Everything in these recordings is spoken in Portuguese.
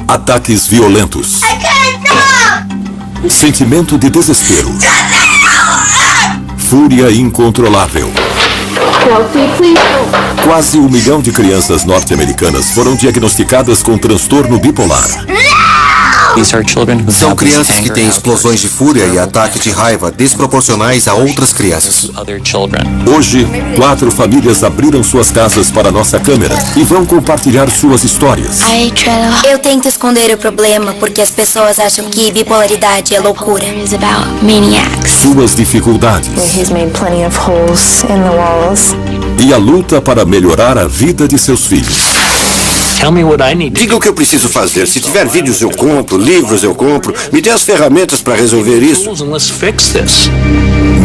Ataques violentos. Sentimento de desespero. Fúria incontrolável. Quase 1 milhão de crianças norte-americanas foram diagnosticadas com transtorno bipolar. São crianças que têm explosões de fúria e ataques de raiva desproporcionais a outras crianças. Hoje, 4 famílias abriram suas casas para nossa câmera e vão compartilhar suas histórias. Eu tento esconder o problema porque as pessoas acham que bipolaridade é loucura. Suas dificuldades. E a luta para melhorar a vida de seus filhos. Diga o que eu preciso fazer. Se tiver vídeos eu compro, livros eu compro. Me dê as ferramentas para resolver isso.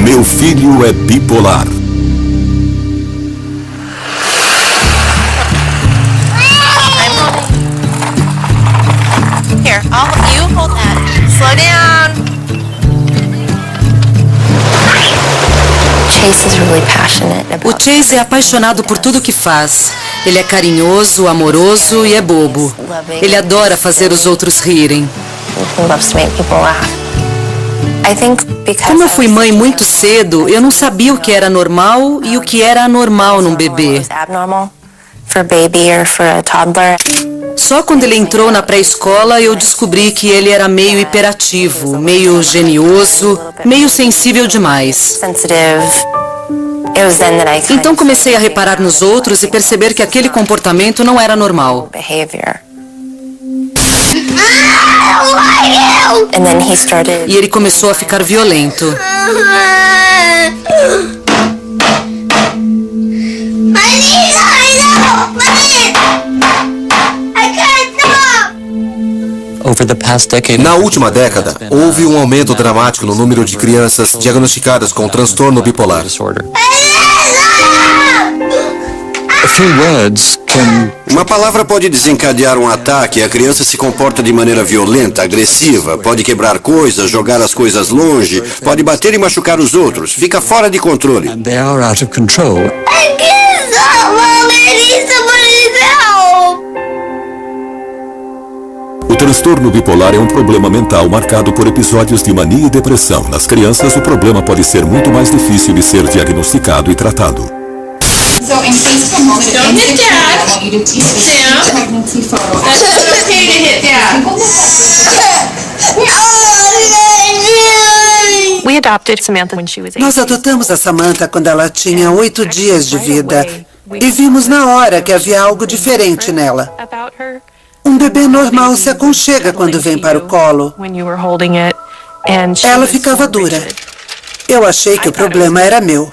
Meu filho é bipolar. Here, you hold that. Slow down. O Chase é apaixonado por tudo que faz. Ele é carinhoso, amoroso e é bobo. Ele adora fazer os outros rirem. Como eu fui mãe muito cedo, eu não sabia o que era normal e o que era anormal num bebê. Só quando ele entrou na pré-escola eu descobri que ele era meio hiperativo, meio genioso, meio sensível demais. Então comecei a reparar nos outros e perceber que aquele comportamento não era normal. E ele começou a ficar violento. Na última década, houve um aumento dramático no número de crianças diagnosticadas com transtorno bipolar. Uma palavra pode desencadear um ataque e a criança se comporta de maneira violenta, agressiva, pode quebrar coisas, jogar as coisas longe, pode bater e machucar os outros, fica fora de controle. O transtorno bipolar é um problema mental marcado por episódios de mania e depressão. Nas crianças, o problema pode ser muito mais difícil de ser diagnosticado e tratado. So in case for a moment, don't hit Dad. I want you to teach this pregnancy photo. That's okay to hit Dad. Nós adotamos a Samantha quando ela tinha 8 dias de vida e vimos na hora que havia algo diferente nela. Um bebê normal se aconchega quando vem para o colo. Ela ficava dura. Eu achei que o problema era meu.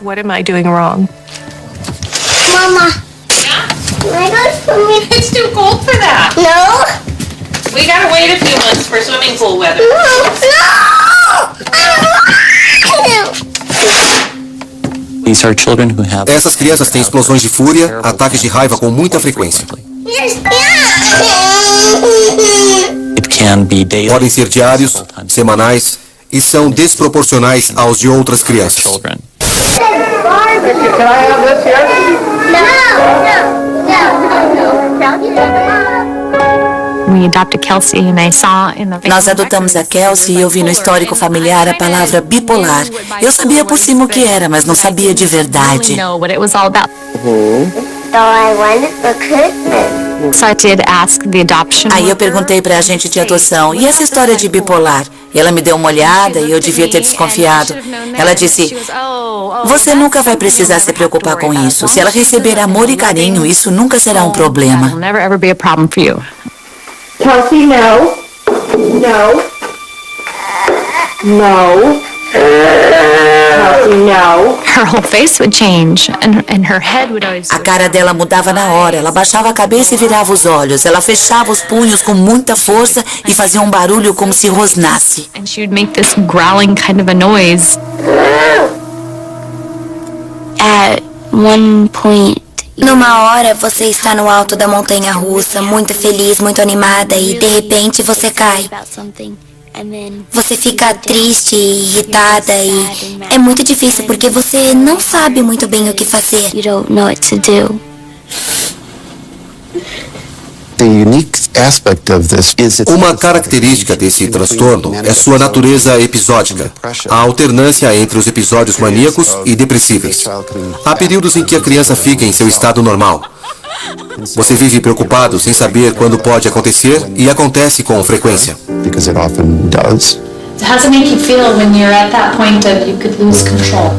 Mama. It's too cold for that. No. We gotta wait a few months for swimming pool weather. Essas crianças têm explosões de fúria, ataques de raiva com muita frequência. Podem ser diários, semanais e são desproporcionais aos de outras crianças. Nós adotamos a Kelsey e eu vi no histórico familiar a palavra bipolar. Eu sabia por cima o que era, mas não sabia de verdade. Aí eu perguntei para a agente de adoção, e essa história de bipolar? E ela me deu uma olhada e eu devia ter desconfiado. Ela disse, você nunca vai precisar se preocupar com isso. Se ela receber amor e carinho, isso nunca será um problema. Kelsey, no. No. No. Kelsey, no. A cara dela mudava na hora. Ela baixava a cabeça e virava os olhos. Ela fechava os punhos com muita força e fazia um barulho como se rosnasse. At one point, numa hora você está no alto da montanha russa, muito feliz, muito animada, e de repente você cai. Você fica triste, irritada, e é muito difícil porque você não sabe muito bem o que fazer. The unique Uma característica desse transtorno é sua natureza episódica, a alternância entre os episódios maníacos e depressíveis. Há períodos em que a criança fica em seu estado normal. Você vive preocupado sem saber quando pode acontecer e acontece com frequência. How does it make you feel when you're at that point of you could lose control?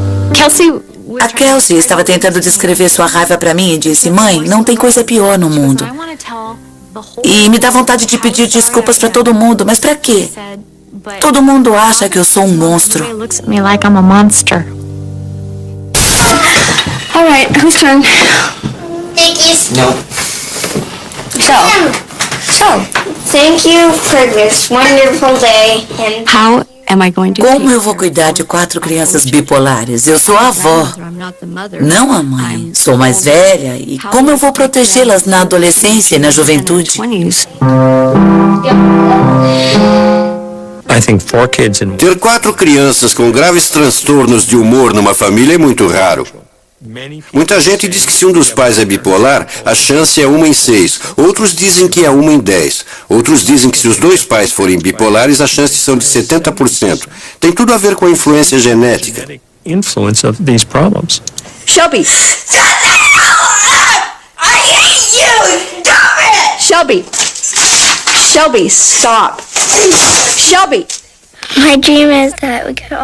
A Kelsey estava tentando descrever sua raiva para mim e disse: "Mãe, não tem coisa pior no mundo." E me dá vontade de pedir desculpas para todo mundo, mas para quê? Todo mundo acha que eu sou um monstro. All right, whose turn? Nikki's. Não. So, thank you for this wonderful day. Como eu vou cuidar de 4 crianças bipolares? Eu sou a avó, não a mãe. Sou mais velha e como eu vou protegê-las na adolescência e na juventude? Ter 4 crianças com graves transtornos de humor numa família é muito raro. Muita gente diz que se um dos pais é bipolar, a chance é 1 em 6. Outros dizem que é 1 em 10. Outros dizem que se os 2 pais forem bipolares, as chances são de 70%. Tem tudo a ver com a influência genética. Shelby! I hate you! Stop it! Shelby! Shelby, stop! Shelby!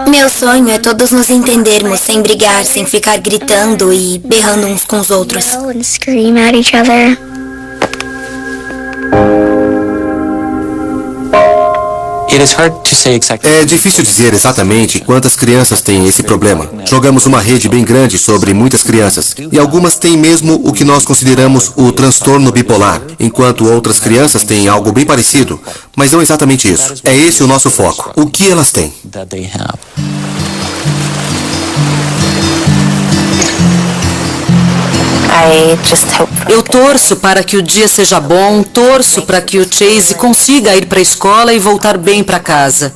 Meu sonho é todos nos entendermos, sem brigar, sem ficar gritando e berrando uns com os outros. É difícil dizer exatamente quantas crianças têm esse problema. Jogamos uma rede bem grande sobre muitas crianças, e algumas têm mesmo o que nós consideramos o transtorno bipolar, enquanto outras crianças têm algo bem parecido, mas não exatamente isso. É esse o nosso foco. O que elas têm? Eu torço para que o dia seja bom, torço para que o Chase consiga ir para a escola e voltar bem para casa.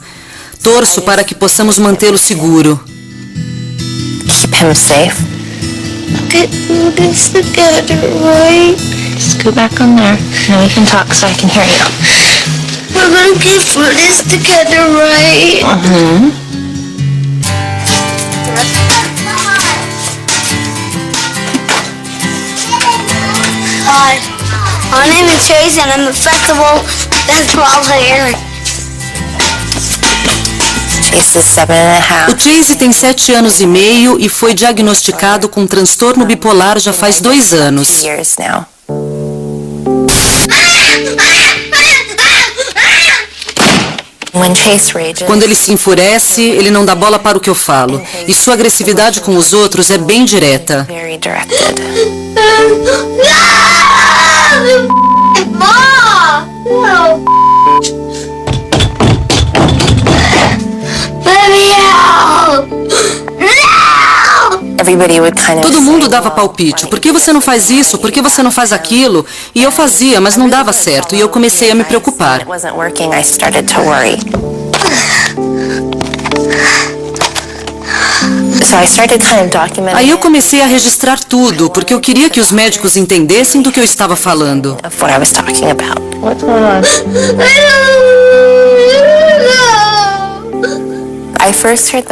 Torço para que possamos mantê-lo seguro. Keep him safe. Get this together, right? Just go back on there. Now we can talk so I can hear you. We're gonna get through this together, right? Hi, my name is Chase and I'm a festival basketball player. Chase is 7.5. O Chase tem 7 anos e meio e foi diagnosticado com transtorno bipolar já faz 2 anos. Quando ele se enfurece, ele não dá bola para o que eu falo. E sua agressividade com os outros é bem direta. Todo mundo dava palpite. Por que você não faz isso? Por que você não faz aquilo? E eu fazia, mas não dava certo. E eu comecei a me preocupar. Aí eu comecei a registrar tudo, porque eu queria que os médicos entendessem do que eu estava falando.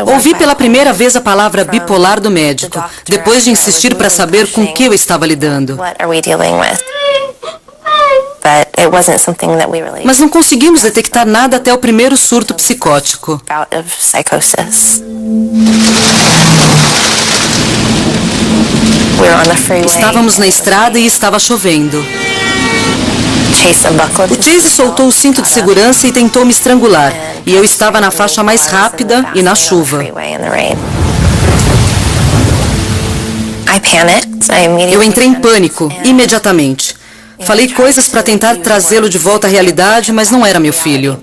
Ouvi pela primeira vez a palavra bipolar do médico, depois de insistir para saber com que eu estava lidando. Mas não conseguimos detectar nada até o primeiro surto psicótico. Estávamos na estrada e estava chovendo. O Chase soltou o cinto de segurança e tentou me estrangular. E eu estava na faixa mais rápida e na chuva. Eu entrei em pânico, imediatamente. Falei coisas para tentar trazê-lo de volta à realidade, mas não era meu filho.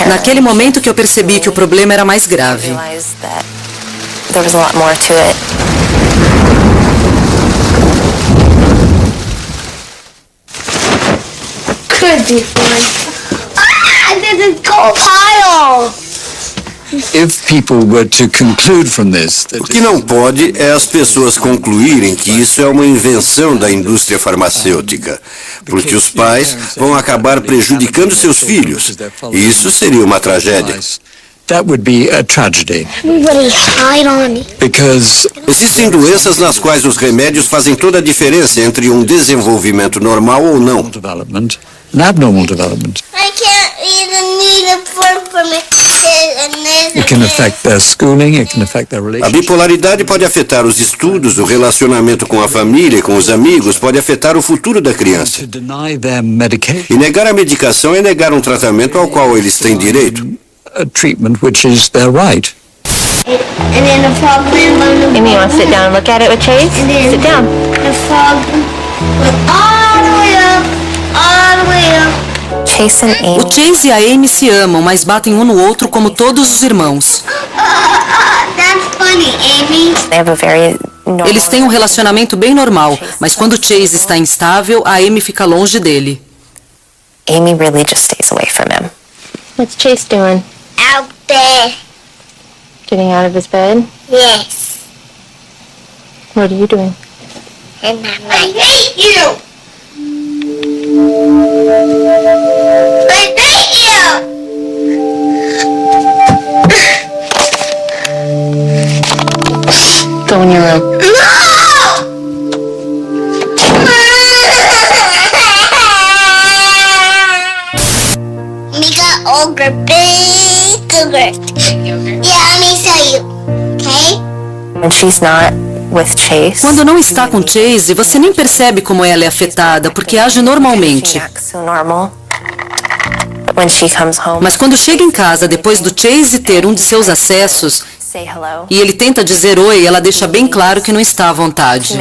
Naquele momento que eu percebi que o problema era mais grave. Could be fun. Ah, there's a coal pile. O que não pode é as pessoas concluírem que isso é uma invenção da indústria farmacêutica, porque os pais vão acabar prejudicando seus filhos. E isso seria uma tragédia. Existem doenças nas quais os remédios fazem toda a diferença entre um desenvolvimento normal ou não. I can't even need a fork for me. A bipolaridade pode afetar os estudos, o relacionamento com a família e com os amigos, pode afetar o futuro da criança. E negar a medicação é negar um tratamento ao qual eles têm direito. And then the frog went on the Amy, you want to sit down and look at it with Chase? Sit down. The frog went all the way up, all the way up. O Chase e a Amy se amam, mas batem um no outro como todos os irmãos. That's funny, Amy. Eles têm um relacionamento bem normal, mas quando o Chase está instável, a Amy fica longe dele. Amy really just stays away from him. What's Chase doing? Out there. Getting out of his bed? Yes. What are you doing? And I hate you. I hate you. Go in your room. No! Mika ogre, big ogre. Yeah, let me show you. Okay? When she's not with Chase. Quando não está com Chase, você nem percebe como ela é afetada, porque age normalmente. Mas quando chega em casa depois do Chase ter um de seus acessos e ele tenta dizer oi, ela deixa bem claro que não está à vontade.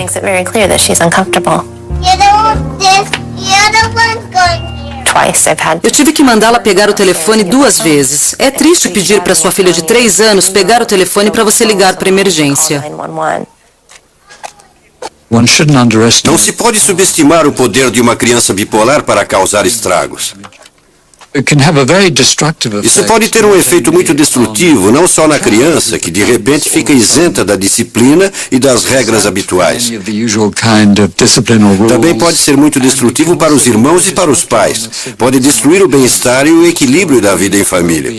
Eu tive que mandá-la pegar o telefone 2 vezes. É triste pedir para sua filha de 3 anos pegar o telefone para você ligar para emergência. Não se pode subestimar o poder de uma criança bipolar para causar estragos. Isso pode ter um efeito muito destrutivo, não só na criança, que de repente fica isenta da disciplina e das regras habituais. Também pode ser muito destrutivo para os irmãos e para os pais. Pode destruir o bem-estar e o equilíbrio da vida em família.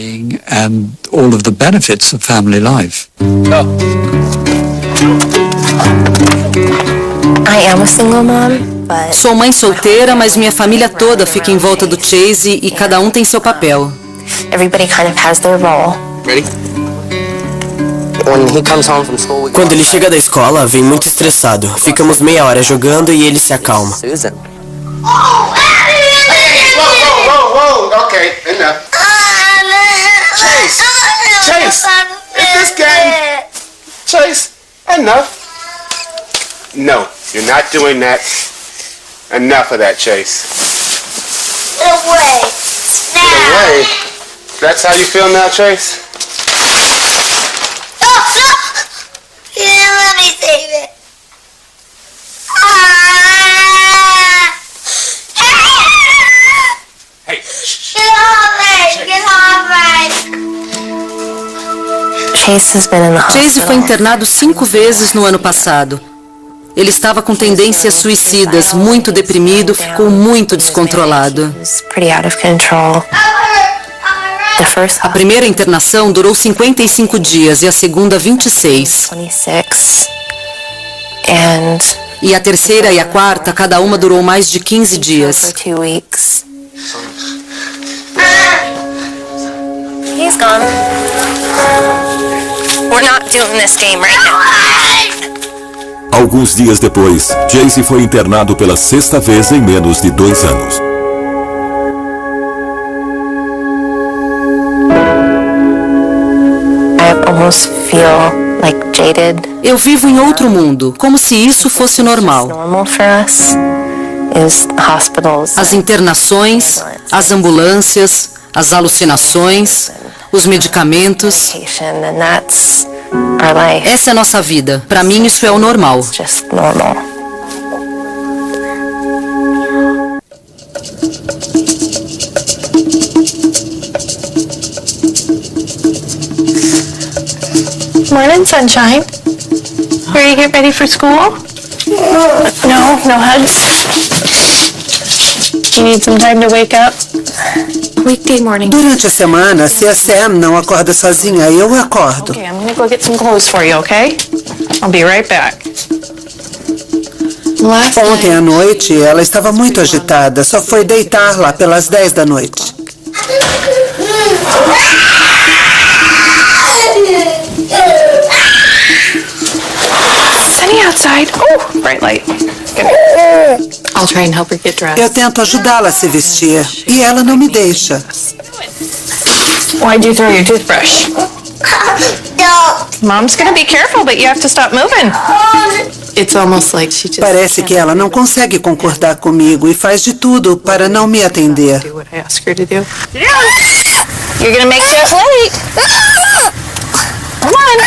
I am a single mom. Sou mãe solteira, mas minha família toda fica em volta do Chase e cada um tem seu papel. Everybody kind of has their role. Quando ele chega da escola, vem muito estressado. Ficamos meia hora jogando e ele se acalma. Okay, enough. Chase, is this game? Chase, enough. No, you're not doing that. Enough of that, Chase. Away. Now. Away? That's how you feel now, Chase? Oh, no! Yeah, let me save it. Hey. Get off it! Get off it! Chase foi internado 5 vezes no ano passado. Ele estava com tendências suicidas, muito deprimido, ficou muito descontrolado. A primeira internação durou 55 dias e a segunda 26. E a terceira e a quarta, cada uma durou mais de 15 dias. He's gone. We're not doing this game right now. Alguns dias depois, Chase foi internado pela 6ª vez em menos de 2 anos. I almost feel like jaded. Eu vivo em outro mundo, como se isso fosse normal. As internações, as ambulâncias, as alucinações, os medicamentos. Essa é a nossa vida. Para mim, isso é o normal. Morning, sunshine. Ready to get ready for school? No hugs. You need some time to wake up? Weekday morning. Durante a semana, se a Sam não acorda sozinha, eu acordo. Okay, I'm gonna go get some clothes for you, okay? I'll be right back. Ontem à noite, ela estava muito agitada. Só foi deitar lá pelas 10 da noite. Sunny outside. Oh, bright light. I'll try and help her get dressed. Eu tento ajudá-la a se vestir e ela não me deixa. Why'd you throw your toothbrush? Mom's gonna be careful, but you have to stop moving. It's almost like she just Parece que ela não consegue concordar comigo e faz de tudo para não me atender. do what I ask her to do. You're gonna make Jeff late. Come on.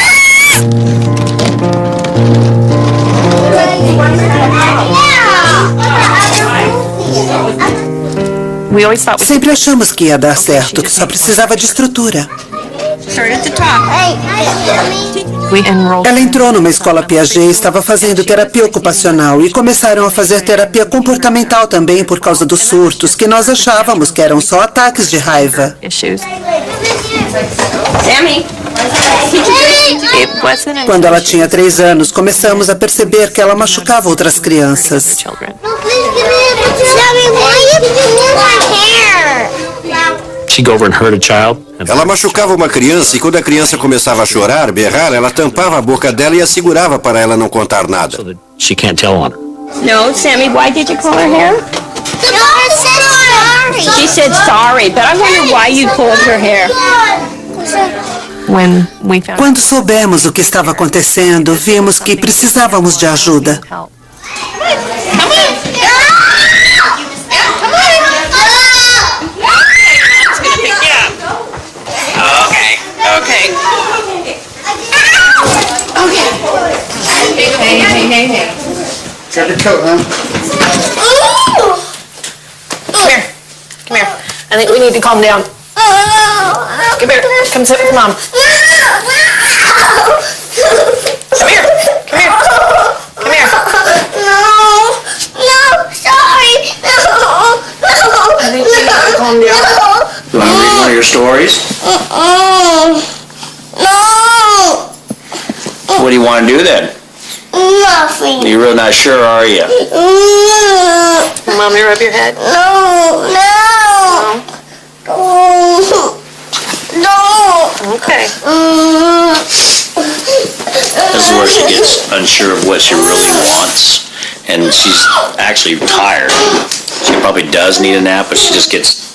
We always thought Sempre achamos que ia dar certo, que só precisava de estrutura. we enrolled. Ela entrou numa escola Piaget e estava fazendo terapia ocupacional e começaram a fazer terapia comportamental também por causa dos surtos, que nós achávamos que eram só ataques de raiva. Issues. Sammy. It wasn't Quando ela tinha 3 anos, começamos a perceber que ela machucava outras crianças. children. Sammy, why are you doing my hair? She'd go over and hurt a child. Ela machucava uma criança e quando a criança começava a chorar, berrar, ela tampava a boca dela e a segurava para ela não contar nada. So that she can't tell on her. No, Sammy, why did you pull her hair? No, I said sorry. She said sorry, but I wonder why you pulled her hair. When we found Quando soubemos o que estava acontecendo, vimos que precisávamos de ajuda. help. Hey. Got your coat, huh? Come here. Come here. I think we need to calm down. Come here. Come sit with Mom. Come here. Come here. Come here. No, sorry. I think we need to calm down. You want to read one of your stories? No. What do you want to do then? Nothing. You're really not sure, are you? Mom, you rub your head. No. Okay. This is where she gets unsure of what she really wants. And she's actually tired. She probably does need a nap, but she just gets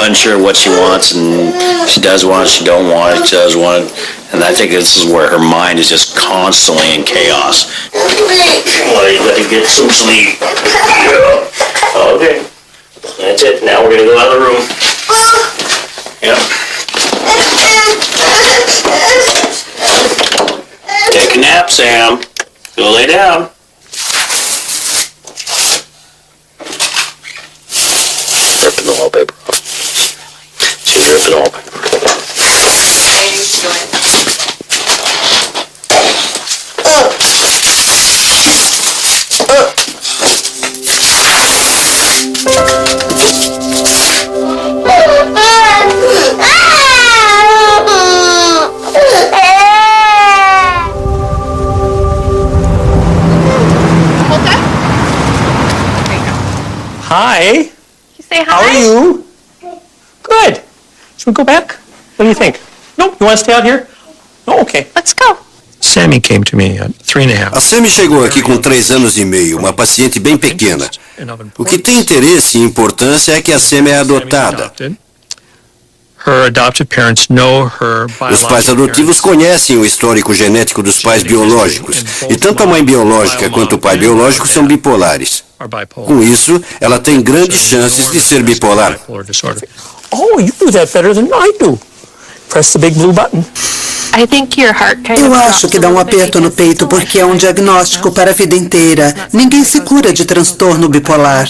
unsure of what she wants, and she does want it, she don't want it, she does want it. And I think this is where her mind is just constantly in chaos. Well, you gotta get some sleep. Yeah. Okay. That's it. Now we're gonna go out of the room. Yep. Take a nap, Sam. Go lay down. Ripping the wallpaper off. She's ripping the wallpaper. Hi. You say hi. How are you? Good. Should we go back? What do you think? No, you want to stay out here? No, okay. Let's go. Sammy came to me at 3.5. A Sammy chegou aqui com 3 anos e meio, uma paciente bem pequena. O que tem interesse e importância é que a Sammy é adotada. Os pais adotivos conhecem o histórico genético dos pais biológicos, e tanto a mãe biológica quanto o pai biológico são bipolares. Com isso, ela tem grandes chances de ser bipolar. Oh, you do that better than I do. Press the big blue button. Eu acho que dá um aperto no peito porque é um diagnóstico para a vida inteira. Ninguém se cura de transtorno bipolar.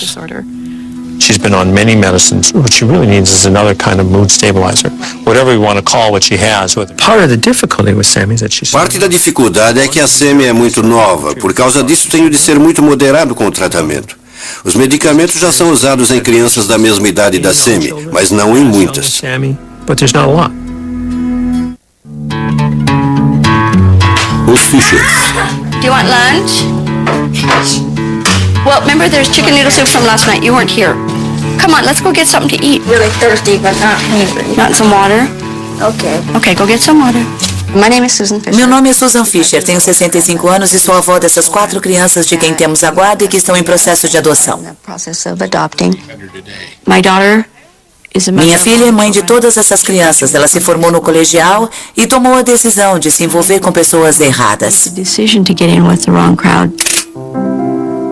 She's been on many medicines. What she really needs is another kind of mood stabilizer, whatever you want to call what she has. Part of the difficulty with Sammy is that she's... Parte da dificuldade é que a Sammy é muito nova. Por causa disso, tenho de ser muito moderado com o tratamento. Os medicamentos já são usados em crianças da mesma idade da Sammy, mas não em muitas. But there's not a lot. Os Fishers. Do you want lunch? Well, remember there's chicken noodle soup from last night. You weren't here. Come on, let's go get something to eat. Really thirsty, but not hungry. Want some water? Okay. Okay, go get some water. My name is Susan Fisher. Meu nome é Susan Fisher, tenho 65 anos e sou avó dessas 4 crianças de quem temos a guarda e que estão em processo de adoção. My daughter is a Minha filha é mãe de todas essas crianças. Ela se formou no colegial e tomou a decisão de se envolver com pessoas erradas. decision to get in with the wrong crowd.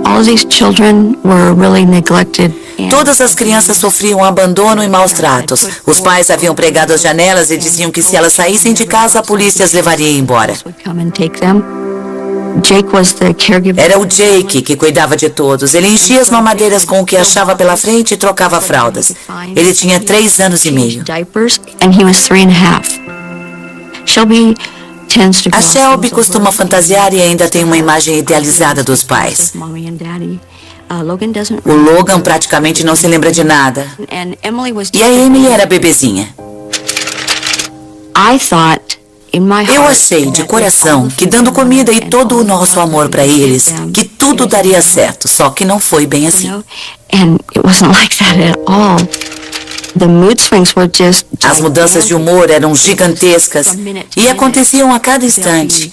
All of these children were really neglected. Todas as crianças sofriam abandono e maus tratos. Os pais haviam pregado as janelas e diziam que se elas saíssem de casa, a polícia as levaria embora. Era o Jake que cuidava de todos. Ele enchia as mamadeiras com o que achava pela frente e trocava fraldas. Ele tinha 3 anos e meio. A Shelby costuma fantasiar e ainda tem uma imagem idealizada dos pais. O Logan praticamente não se lembra de nada. E a Emily era bebezinha. Eu achei de coração que dando comida e todo o nosso amor para eles, que tudo daria certo, só que não foi bem assim. As mudanças de humor eram gigantescas e aconteciam a cada instante.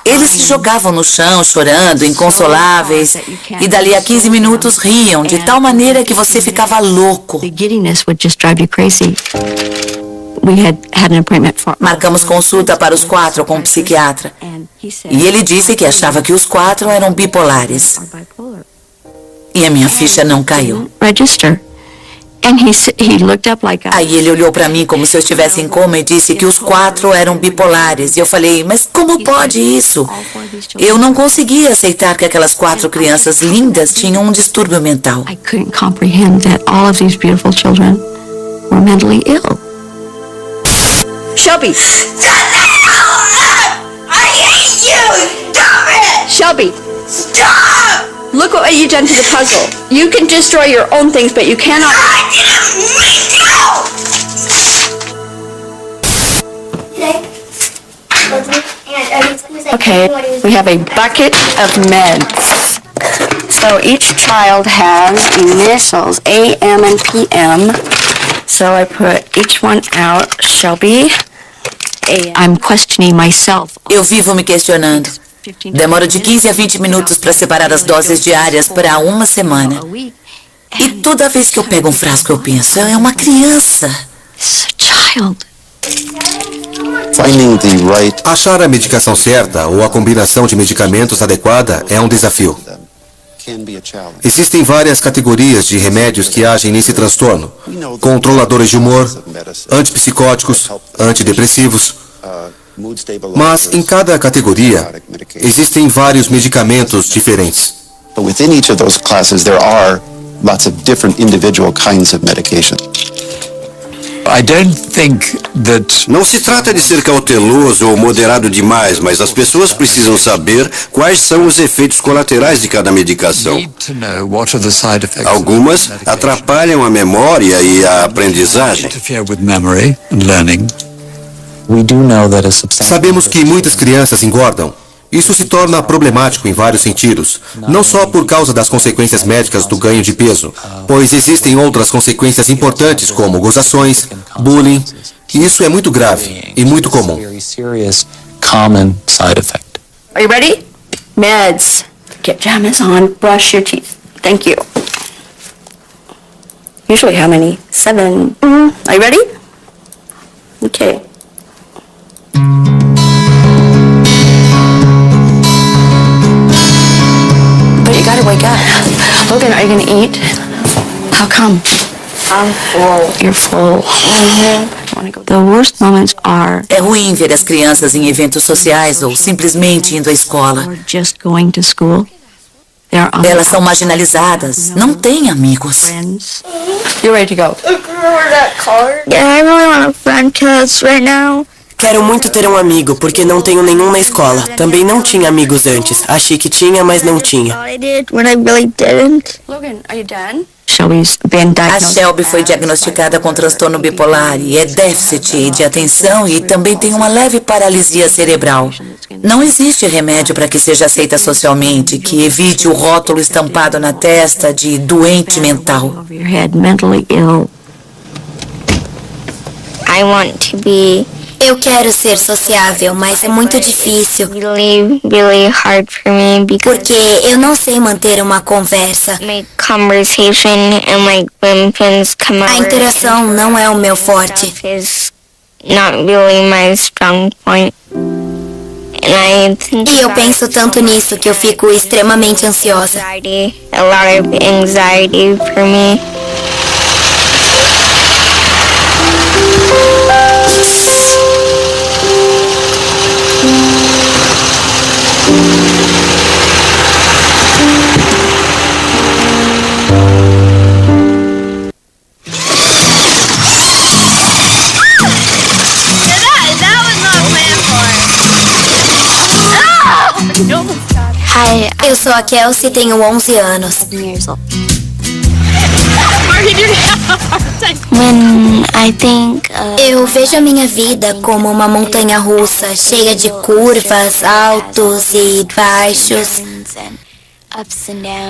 Eles se jogavam no chão, chorando, inconsoláveis, e dali a 15 minutos riam, de tal maneira que você ficava louco. Marcamos consulta para os 4 com um psiquiatra, e ele disse que achava que os 4 eram bipolares. E a minha ficha não caiu. Aí ele olhou para mim como se eu estivesse em coma e disse que os 4 eram bipolares. E eu falei, mas como pode isso? Eu não conseguia aceitar que aquelas 4 crianças lindas tinham um distúrbio mental. Shelby! I hate you! Stop it! Shelby! Stop! Look what you've done to the puzzle. You can destroy your own things, but you cannot... I didn't Okay, we have a bucket of meds. So each child has initials, A, M, and PM. So I put each one out. Shelby, A. I'm questioning myself. Eu vivo me questionando. Demora de 15 a 20 minutos para separar as doses diárias para uma semana. E toda vez que eu pego um frasco eu penso, é uma criança. Achar a medicação certa ou a combinação de medicamentos adequada é um desafio. Existem várias categorias de remédios que agem nesse transtorno. Controladores de humor, antipsicóticos, antidepressivos. Mas em cada categoria existem vários medicamentos diferentes. Within each of those classes there are lots of different individual kinds of medication. Não se trata de ser cauteloso ou moderado demais, mas as pessoas precisam saber quais são os efeitos colaterais de cada medicação. Algumas atrapalham a memória e a aprendizagem. Sabemos que muitas crianças engordam. Isso se torna problemático em vários sentidos, não só por causa das consequências médicas do ganho de peso, pois existem outras consequências importantes como gozações, bullying, e isso é muito grave e muito comum. Are you ready? Meds. Get pajamas on, brush your teeth. Thank you. Usually how many? 7. Are you ready? Okay. You gotta wake up. Logan, are you gonna eat? How come? I'm full. You're full. The worst moments are... É ruim ver as crianças em eventos sociais ou simplesmente indo à escola. Just going to school. Elas são marginalizadas, não têm amigos. You ready to go? Yeah, I really want a friend because right now. Quero muito ter um amigo, porque não tenho nenhum na escola. Também não tinha amigos antes. Achei que tinha, mas não tinha. Logan, are you done? A Shelby foi diagnosticada com transtorno bipolar e é déficit de atenção e também tem uma leve paralisia cerebral. Não existe remédio para que seja aceita socialmente, que evite o rótulo estampado na testa de doente mental. I want to be. Eu quero ser sociável, mas é muito difícil. Really hard for me Porque eu não sei manter uma conversa. A interação não é o meu forte. Not really my strong point. E eu penso tanto nisso que eu fico extremamente ansiosa. A lot of anxiety for me. Hi, eu sou a Kelsey e tenho 11 anos. Eu vejo a minha vida como uma montanha-russa, cheia de curvas, altos e baixos.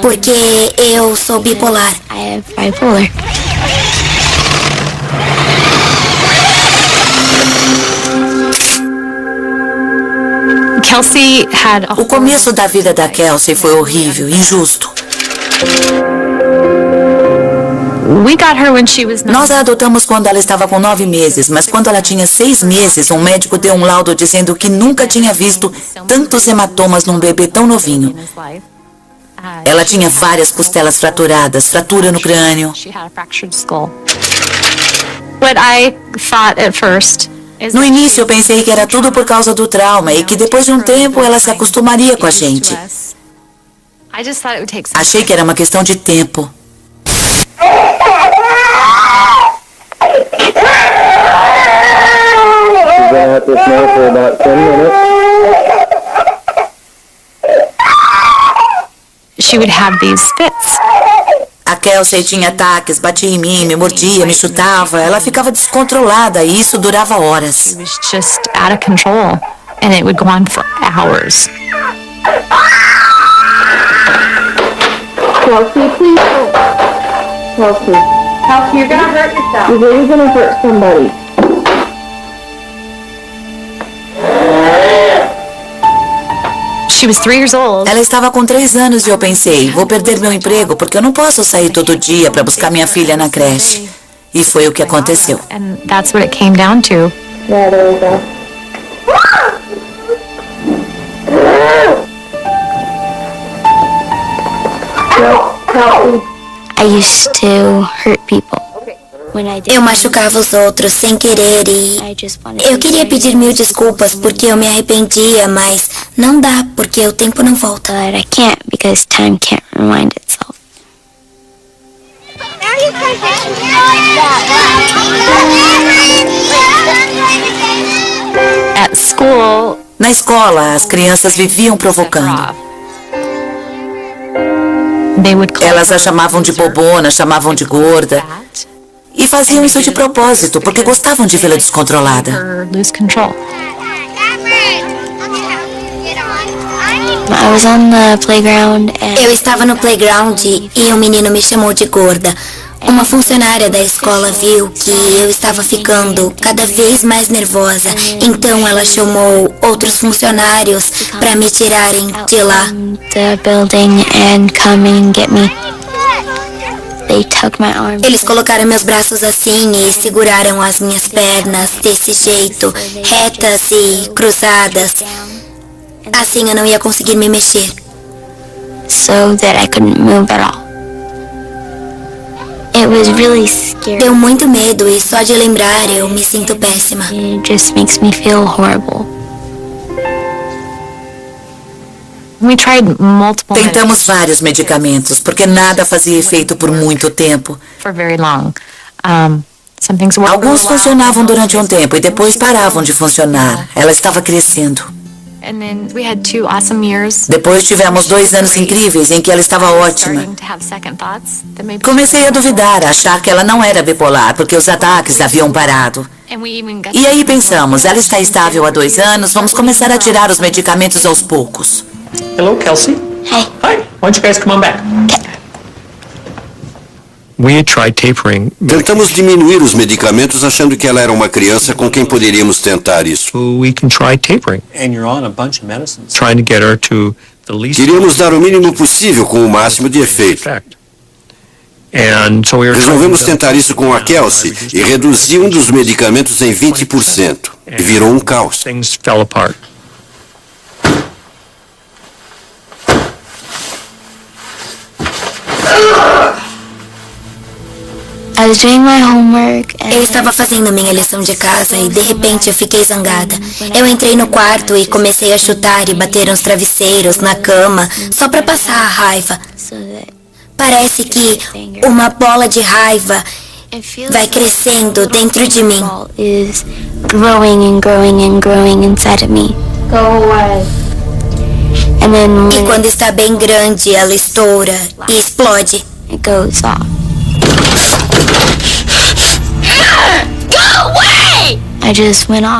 Porque eu sou bipolar. O começo da vida da Kelsey foi horrível, injusto. Nós a adotamos quando ela estava com 9 meses, mas quando ela tinha 6 meses, um médico deu um laudo dizendo que nunca tinha visto tantos hematomas num bebê tão novinho. Ela tinha várias costelas fraturadas, fratura no crânio. No início eu pensei que era tudo por causa do trauma e que depois de um tempo ela se acostumaria com a gente. Achei que era uma questão de tempo. She would have these fits. A Kelsey tinha ataques, batia em mim, me mordia, me chutava. Ela ficava descontrolada e isso durava horas. It was just out of control, and it would go on for hours. Kelsey, please don't. Kelsey, you're gonna hurt yourself. You're really gonna hurt somebody. She was 3 years old. Ela estava com 3 anos e eu pensei, vou perder meu emprego porque eu não posso sair todo dia para buscar minha filha na creche. E foi o que aconteceu. And that's what it came down to. Yeah, there we go. I used to hurt people. Eu machucava os outros sem querer e eu queria pedir 1000 desculpas porque eu me arrependia, mas não dá porque o tempo não volta. But I can't because time can't rewind itself. At school, na escola, as crianças viviam provocando. Elas a chamavam de bobona, chamavam de gorda. E faziam isso de propósito, porque gostavam de vê-la descontrolada. Eu estava no playground e um menino me chamou de gorda. Uma funcionária da escola viu que eu estava ficando cada vez mais nervosa, então ela chamou outros funcionários para me tirarem de lá. Eles colocaram meus braços assim e seguraram as minhas pernas desse jeito, retas e cruzadas. Assim eu não ia conseguir me mexer. So that I couldn't move at all. It was really scary. Deu muito medo e só de lembrar eu me sinto péssima. It just makes me feel horrible. Tentamos vários medicamentos, porque nada fazia efeito por muito tempo. Alguns funcionavam durante um tempo e depois paravam de funcionar. Ela estava crescendo. Depois tivemos 2 anos incríveis em que ela estava ótima. Comecei a duvidar, a achar que ela não era bipolar, porque os ataques haviam parado. E aí pensamos, ela está estável há 2 anos, vamos começar a tirar os medicamentos aos poucos. Hello, Kelsey. Hi. Hi. Why don't you guys come on back? We had tried tapering. Tentamos diminuir os medicamentos achando que ela era uma criança com quem poderíamos tentar isso. We can try tapering. And you're on a bunch of medicines. Trying to get her to the least. Queríamos dar o mínimo possível com o máximo de efeito. Resolvemos tentar isso com a Kelsey e reduzir um dos medicamentos em 20%. E virou um caos. Things fell apart. Eu estava fazendo minha lição de casa e de repente eu fiquei zangada. Eu entrei no quarto e comecei a chutar e bater nos travesseiros, na cama, só para passar a raiva. Parece que uma bola de raiva vai crescendo dentro de mim. E quando está bem grande, ela estoura e explode.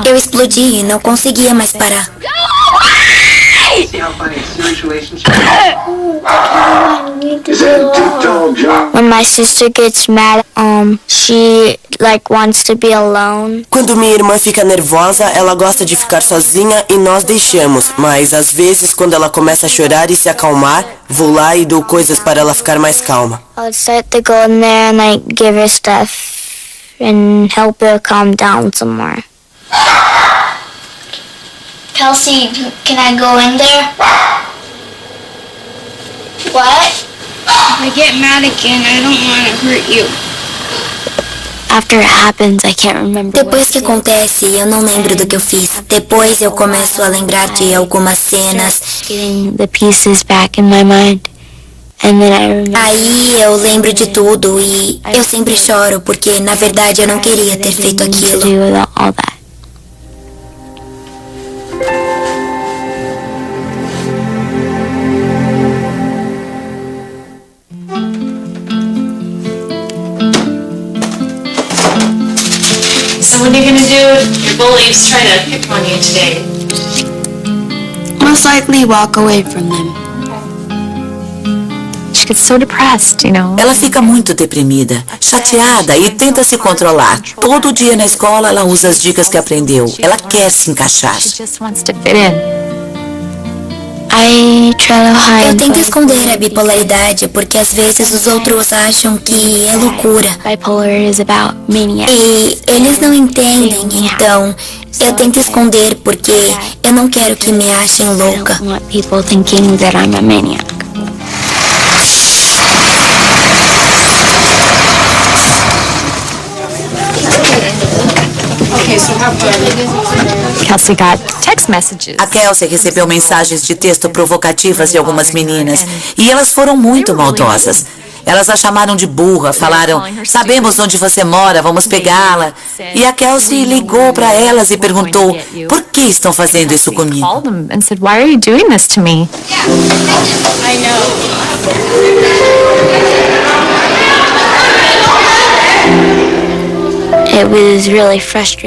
Eu explodi e não conseguia mais parar. When my sister gets mad, she wants to be alone. Quando minha irmã fica nervosa, ela gosta de ficar sozinha e nós deixamos. Mas às vezes, quando ela começa a chorar e se acalmar, vou lá e dou coisas para ela ficar mais calma. I'll start to go in there and give her stuff and help her calm down some more. Kelsey, can I go in there? What? If I get mad again, I don't want to hurt you. After it happens, I can't remember. Depois que acontece, eu não lembro do que eu fiz. Depois eu começo a lembrar de algumas cenas. Getting the pieces back in my mind. Aí eu lembro de tudo e eu sempre choro porque na verdade eu não queria ter feito aquilo. So what are you gonna do? Your bully's trying to pick on you today. Most likely walk away from them. Ela fica muito deprimida, chateada e tenta se controlar. Todo dia na escola ela usa as dicas que aprendeu. Ela quer se encaixar. Eu tento esconder a bipolaridade porque às vezes os outros acham que é loucura. E eles não entendem, então eu tento esconder porque eu não quero que me achem louca. A Kelsey recebeu mensagens de texto provocativas de algumas meninas e elas foram muito maldosas. Elas a chamaram de burra, falaram, sabemos onde você mora, vamos pegá-la. E a Kelsey ligou para elas e perguntou, por que estão fazendo isso comigo?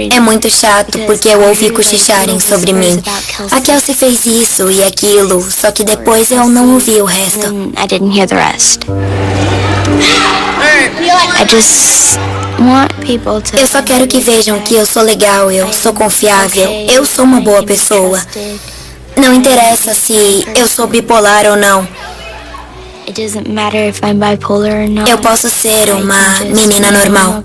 É muito chato porque eu ouvi cochicharem sobre mim. A Kelsey fez isso e aquilo, só que depois eu não ouvi o resto. Eu só quero que vejam que eu sou legal, eu sou confiável, eu sou uma boa pessoa. Não interessa se eu sou bipolar ou não. Eu posso ser uma menina normal.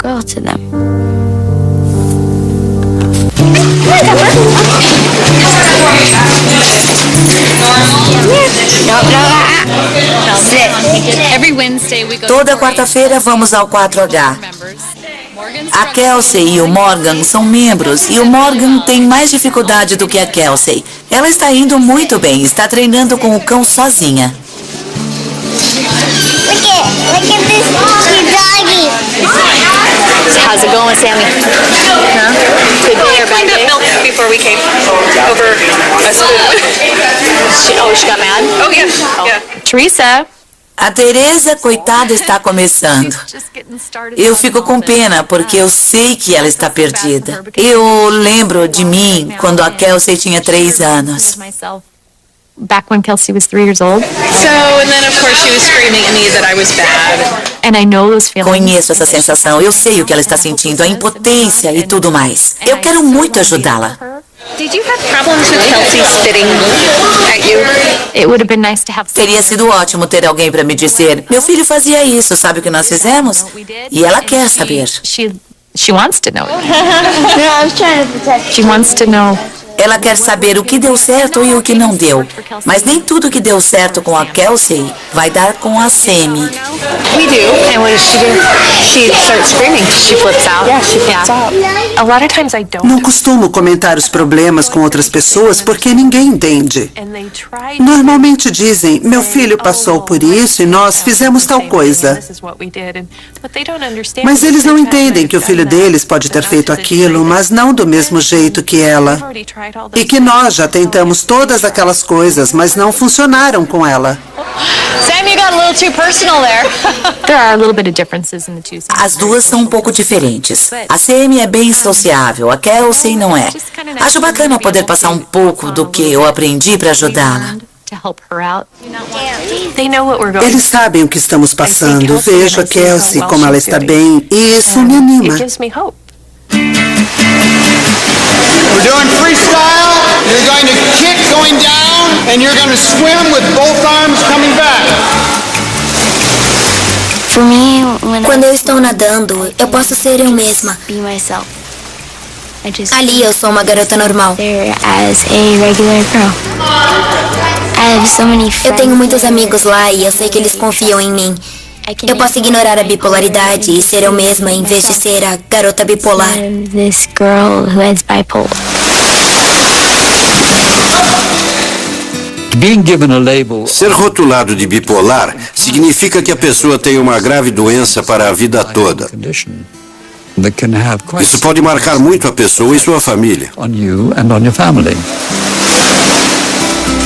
Toda quarta-feira vamos ao 4H. A Kelsey e o Morgan são membros e o Morgan tem mais dificuldade do que a Kelsey. Ela está indo muito bem, está treinando com o cão sozinha. Look at this cute doggy. How's it going, Sammy? Huh? Good day or bad day? Milk before we came over a spoon. She got mad? Oh, yeah. Yeah. Teresa. A Teresa, coitada, está começando. Eu fico com pena porque eu sei que ela está perdida. Eu lembro de mim quando a Kelsey tinha 3 anos. Back when Kelsey was 3 years old. So, and then of course she was screaming at me that I was bad. And I know those feelings. Conheço essa sensação, eu sei o que ela está sentindo, a impotência e tudo mais. Eu quero muito ajudá-la. Did you have problems with Kelsey spitting at you? It would have been nice to have. Teria sido ótimo ter alguém para me dizer, meu filho fazia isso, sabe o que nós fizemos? E ela quer saber. She wants to know. No, I was trying to protect She wants to know. Ela quer saber o que deu certo e o que não deu. Mas nem tudo que deu certo com a Kelsey vai dar com a Sammy. We do. And what does she do? She starts screaming. She flips out. Yeah, she flips out. A lot of times I don't. Não costumo comentar os problemas com outras pessoas porque ninguém entende. Normalmente dizem, meu filho passou por isso e nós fizemos tal coisa. Mas eles não entendem que o filho deles pode ter feito aquilo, mas não do mesmo jeito que ela. E que nós já tentamos todas aquelas coisas, mas não funcionaram com ela. Sam, you got a little too personal there. There are a little bit of differences in the two. As duas são um pouco diferentes. A Sammy é bem sociável, a Kelsey não é. Acho bacana poder passar um pouco do que eu aprendi para ajudá-la. Eles sabem o que estamos passando. Vejo a Kelsey como ela está bem e isso me anima. We're doing freestyle. You're going to kick going down, and you're going to swim with both arms coming back. Quando eu estou nadando, eu posso ser eu mesma. Ali eu sou uma garota normal. Eu tenho muitos amigos lá e eu sei que eles confiam em mim. Eu posso ignorar a bipolaridade e ser eu mesma em vez de ser a garota bipolar. Ser rotulado de bipolar significa que a pessoa tem uma grave doença para a vida toda. Isso pode marcar muito a pessoa e sua família.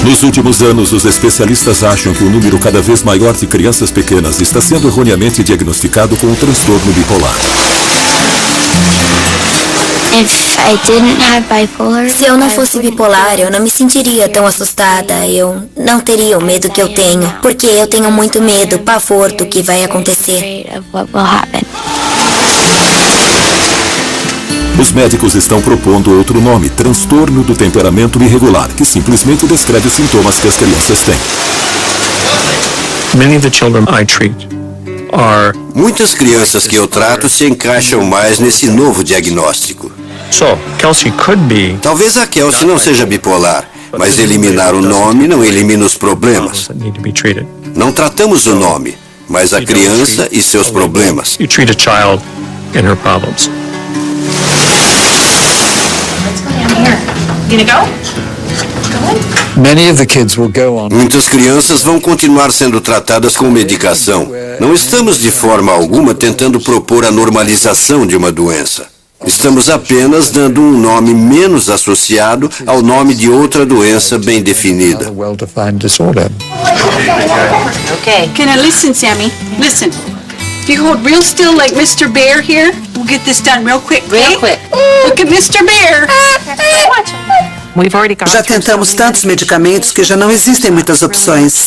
Nos últimos anos, os especialistas acham que um número cada vez maior de crianças pequenas está sendo erroneamente diagnosticado com o transtorno bipolar. Se eu não fosse bipolar, eu não me sentiria tão assustada. Eu não teria o medo que eu tenho, porque eu tenho muito medo, pavor do que vai acontecer. Os médicos estão propondo outro nome, transtorno do temperamento irregular, que simplesmente descreve os sintomas que as crianças têm. Muitas crianças que eu trato se encaixam mais nesse novo diagnóstico. Talvez a Kelsey não seja bipolar, mas eliminar o nome não elimina os problemas. Não tratamos o nome, mas a criança e seus problemas. Muitas crianças vão continuar sendo tratadas com medicação. Não estamos de forma alguma tentando propor a normalização de uma doença. Estamos apenas dando um nome menos associado ao nome de outra doença bem definida. Okay. Can I listen, Sammy? Listen. If you hold real still like Mr. Bear here, we'll get this done real quick. Real quick. Look at Mr. Bear. Já tentamos tantos medicamentos que já não existem muitas opções.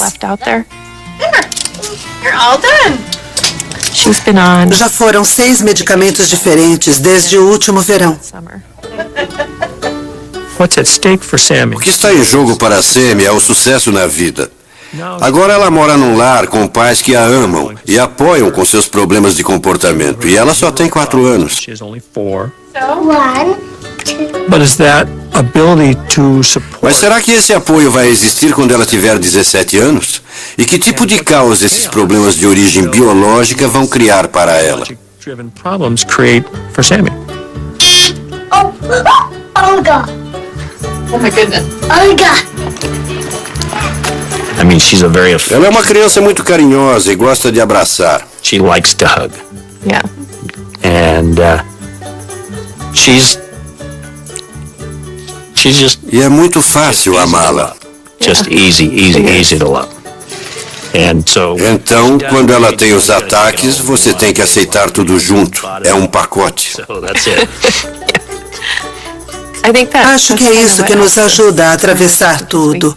You're all done. Já foram 6 medicamentos diferentes desde o último verão. O que está em jogo para a Sammy é o sucesso na vida. Agora ela mora num lar com pais que a amam e apoiam com seus problemas de comportamento. E ela só tem 4 anos. Mas será que esse apoio vai existir quando ela tiver 17 anos? E que tipo de caos esses problemas de origem biológica vão criar para ela? driven problems create for Sammy. Olga. Oh my goodness. Olga. I mean, she's a very Ela é uma criança muito carinhosa e gosta de abraçar. She likes to hug. Yeah. And she's just... E é muito fácil amá-la. Just easy to love. Então, quando ela tem os ataques, você tem que aceitar tudo junto. É um pacote. Acho que é isso que nos ajuda a atravessar tudo.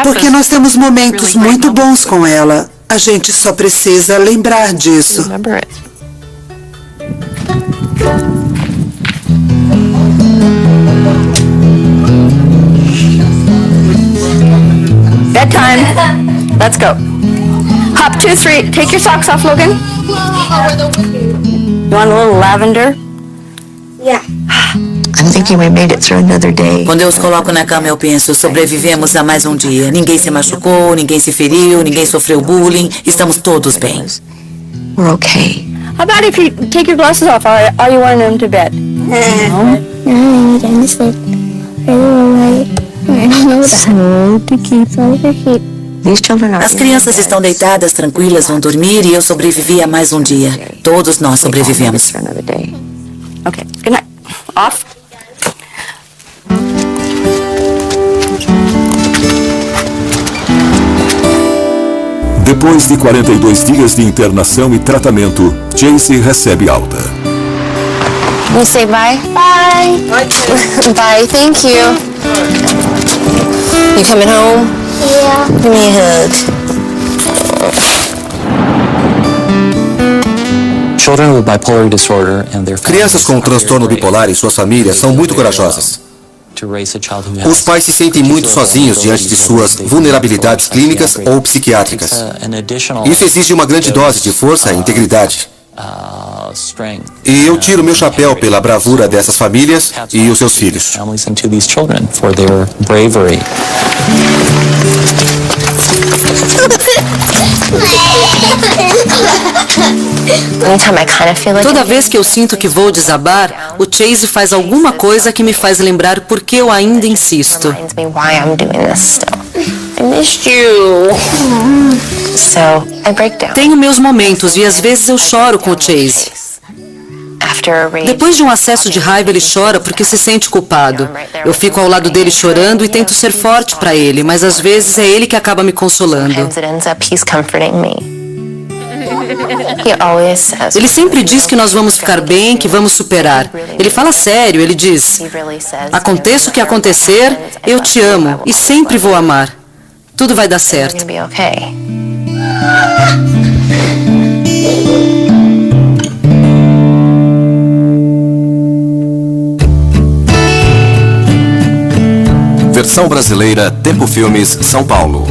Porque nós temos momentos muito bons com ela. A gente só precisa lembrar disso. Bedtime. Let's go. Hop 2, 3. Take your socks off, Logan. You want a little lavender? Yeah. I'm thinking we made it through another day. Quando eu os coloco na cama, eu penso, sobrevivemos a mais um dia. Ninguém se machucou, ninguém se feriu, ninguém sofreu bullying. Estamos todos bem. We're okay. How about if you take your glasses off? Are you wanting them to bed? No, I'm asleep. So to keep overheat. As crianças estão deitadas, tranquilas, vão dormir e eu sobrevivi a mais um dia. Todos nós sobrevivemos. Okay, good night. Off. Depois de 42 dias de internação e tratamento, Chase recebe alta. You say bye? Bye. Bye, thank you. You coming home? Yeah. Give me a hug. Children with bipolar disorder and their Crianças com transtorno bipolar e suas famílias são muito corajosas. Os pais se sentem muito sozinhos diante de suas vulnerabilidades clínicas ou psiquiátricas. Isso exige uma grande dose de força e integridade. E eu tiro meu chapéu pela bravura dessas famílias e os seus filhos. Toda vez que eu sinto que vou desabar, o Chase faz alguma coisa que me faz lembrar por que eu ainda insisto. I missed you. So, I break down. Tenho meus momentos e às vezes eu choro com o Chase. Depois de um acesso de raiva, ele chora porque se sente culpado. Eu fico ao lado dele chorando e tento ser forte para ele, mas às vezes é ele que acaba me consolando. Ele sempre diz que nós vamos ficar bem, que vamos superar. Ele fala sério, ele diz: aconteça o que acontecer, eu te amo e sempre vou amar. Tudo vai dar certo. Versão brasileira, Tempo Filmes, São Paulo.